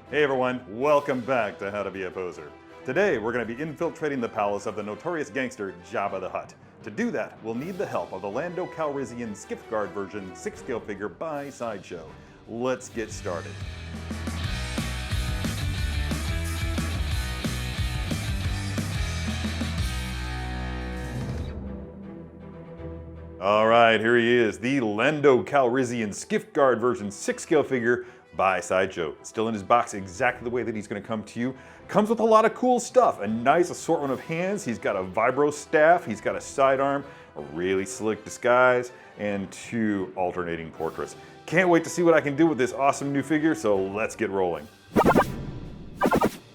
Hey everyone, welcome back to How to Be a Poser. Today we're going to be infiltrating the palace of the notorious gangster Jabba the Hutt. To do that, we'll need the help of the Lando Calrissian Skiff Guard version 6-scale figure by Sideshow. Let's get started. Alright, here he is, the Lando Calrissian Skiff Guard version 6-scale figure by Sideshow. Still in his box exactly the way that he's going to come to you. Comes with a lot of cool stuff. A nice assortment of hands. He's got a vibro staff. He's got a sidearm, a really slick disguise, and 2 alternating portraits. Can't wait to see what I can do with this awesome new figure, so let's get rolling.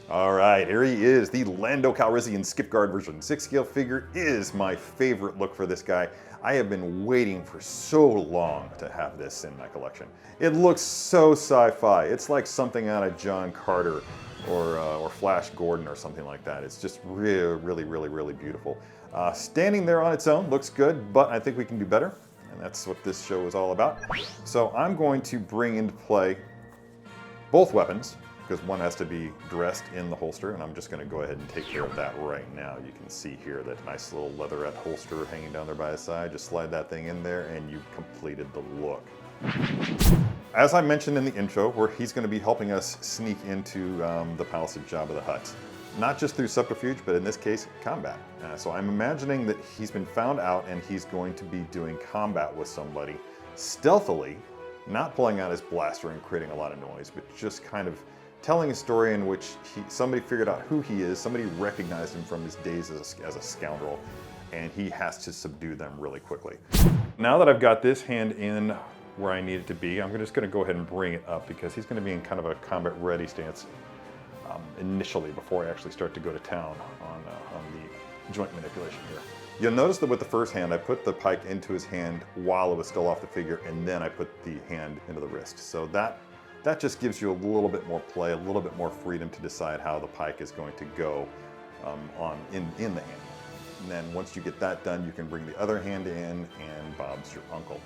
Alright, here he is. The Lando Calrissian Skiff Guard version 6-scale figure is my favorite look for this guy. I have been waiting for so long to have this in my collection. It looks so sci-fi. It's like something out of John Carter or Flash Gordon or something like that. It's just really beautiful. Standing there on its own looks good, but I think we can do better, and that's what this show is all about. So I'm going to bring into play both weapons, because one has to be dressed in the holster, and I'm just going to go ahead and take care of that right now. You can see here that nice little leatherette holster hanging down there by his side. Just slide that thing in there and you've completed the look. As I mentioned in the intro, where he's going to be helping us sneak into the Palace of Jabba the Hutt. Not just through subterfuge, but in this case, combat. So I'm imagining that he's been found out and he's going to be doing combat with somebody stealthily, not pulling out his blaster and creating a lot of noise, but just kind of telling a story in which somebody figured out who he is, somebody recognized him from his days as a scoundrel, and he has to subdue them really quickly. Now that I've got this hand in where I need it to be, I'm just going to go ahead and bring it up because he's going to be in kind of a combat ready stance initially before I actually start to go to town on the joint manipulation here. You'll notice that with the first hand, I put the pike into his hand while it was still off the figure, and then I put the hand into the wrist. So that just gives you a little bit more play, a little bit more freedom to decide how the pike is going to go in the hand. And then once you get that done, you can bring the other hand in and Bob's your uncle.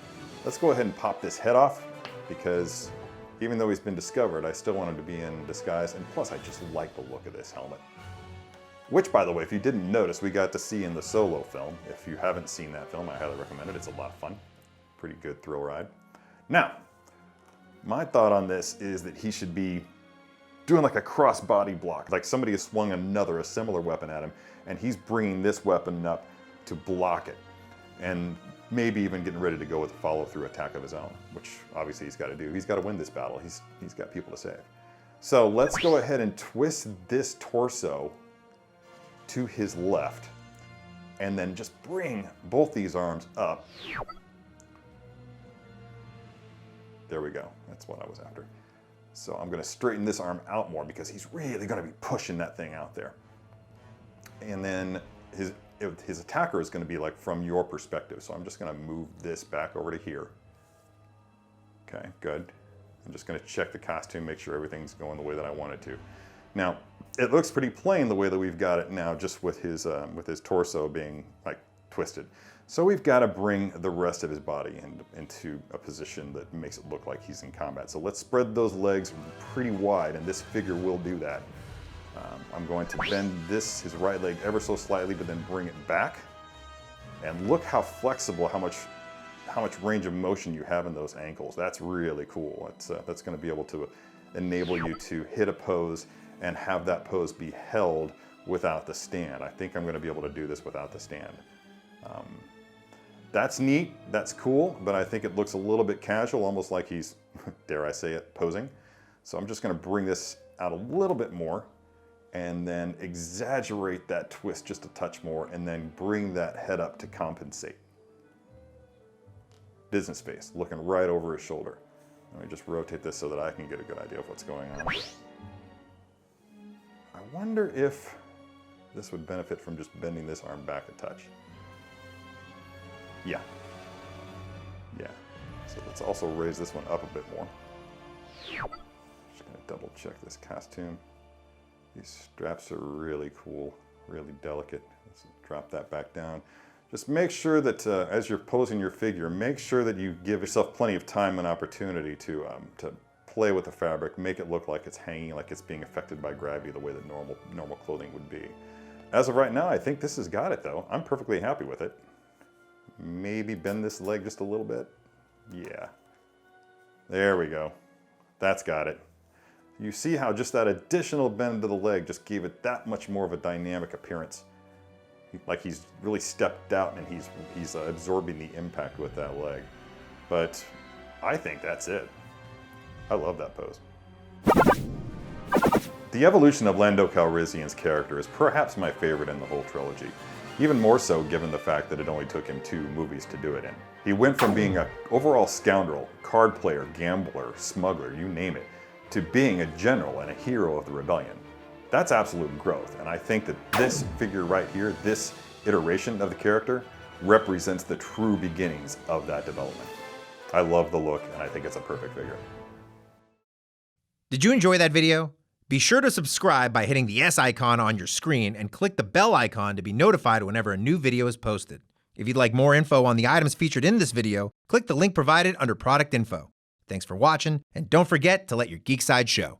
Let's go ahead and pop this head off, because even though he's been discovered, I still want him to be in disguise, and plus I just like the look of this helmet. Which, by the way, if you didn't notice, we got to see in the Solo film. If you haven't seen that film, I highly recommend it. It's a lot of fun. Pretty good thrill ride. Now, my thought on this is that he should be doing like a cross-body block, like somebody has swung a similar weapon at him, and he's bringing this weapon up to block it, and maybe even getting ready to go with a follow-through attack of his own, which obviously he's got to do. He's got to win this battle. He's got people to save. So let's go ahead and twist this torso to his left, and then just bring both these arms up. There we go. That's what I was after. So I'm going to straighten this arm out more because he's really going to be pushing that thing out there. And then his attacker is going to be like from your perspective. So I'm just going to move this back over to here. Okay, good. I'm just going to check the costume, make sure everything's going the way that I want it to. Now, it looks pretty plain the way that we've got it now, just with his torso being like twisted. So we've got to bring the rest of his body into a position that makes it look like he's in combat. So let's spread those legs pretty wide, and this figure will do that. I'm going to bend his right leg ever so slightly, but then bring it back. And look how flexible, how much range of motion you have in those ankles. That's really cool. That's going to be able to enable you to hit a pose and have that pose be held without the stand. I think I'm going to be able to do this without the stand. That's neat, that's cool, but I think it looks a little bit casual, almost like he's, dare I say it, posing. So I'm just going to bring this out a little bit more, and then exaggerate that twist just a touch more, and then bring that head up to compensate. Business face, looking right over his shoulder. Let me just rotate this so that I can get a good idea of what's going on. I wonder if this would benefit from just bending this arm back a touch. Yeah. So let's also raise this one up a bit more. Just gonna double check this costume. These straps are really cool, really delicate. Let's drop that back down. Just make sure that as you're posing your figure, make sure that you give yourself plenty of time and opportunity to play with the fabric, make it look like it's hanging, like it's being affected by gravity the way that normal clothing would be. As of right now, I think this has got it though. I'm perfectly happy with it. Maybe bend this leg just a little bit. Yeah. There we go. That's got it. You see how just that additional bend to the leg just gave it that much more of a dynamic appearance. Like he's really stepped out and he's absorbing the impact with that leg. But I think that's it. I love that pose. The evolution of Lando Calrissian's character is perhaps my favorite in the whole trilogy. Even more so given the fact that it only took him 2 movies to do it in. He went from being an overall scoundrel, card player, gambler, smuggler, you name it, to being a general and a hero of the rebellion. That's absolute growth, and I think that this figure right here, this iteration of the character, represents the true beginnings of that development. I love the look, and I think it's a perfect figure. Did you enjoy that video? Be sure to subscribe by hitting the S icon on your screen and click the bell icon to be notified whenever a new video is posted. If you'd like more info on the items featured in this video, click the link provided under product info. Thanks for watching, and don't forget to let your geek side show.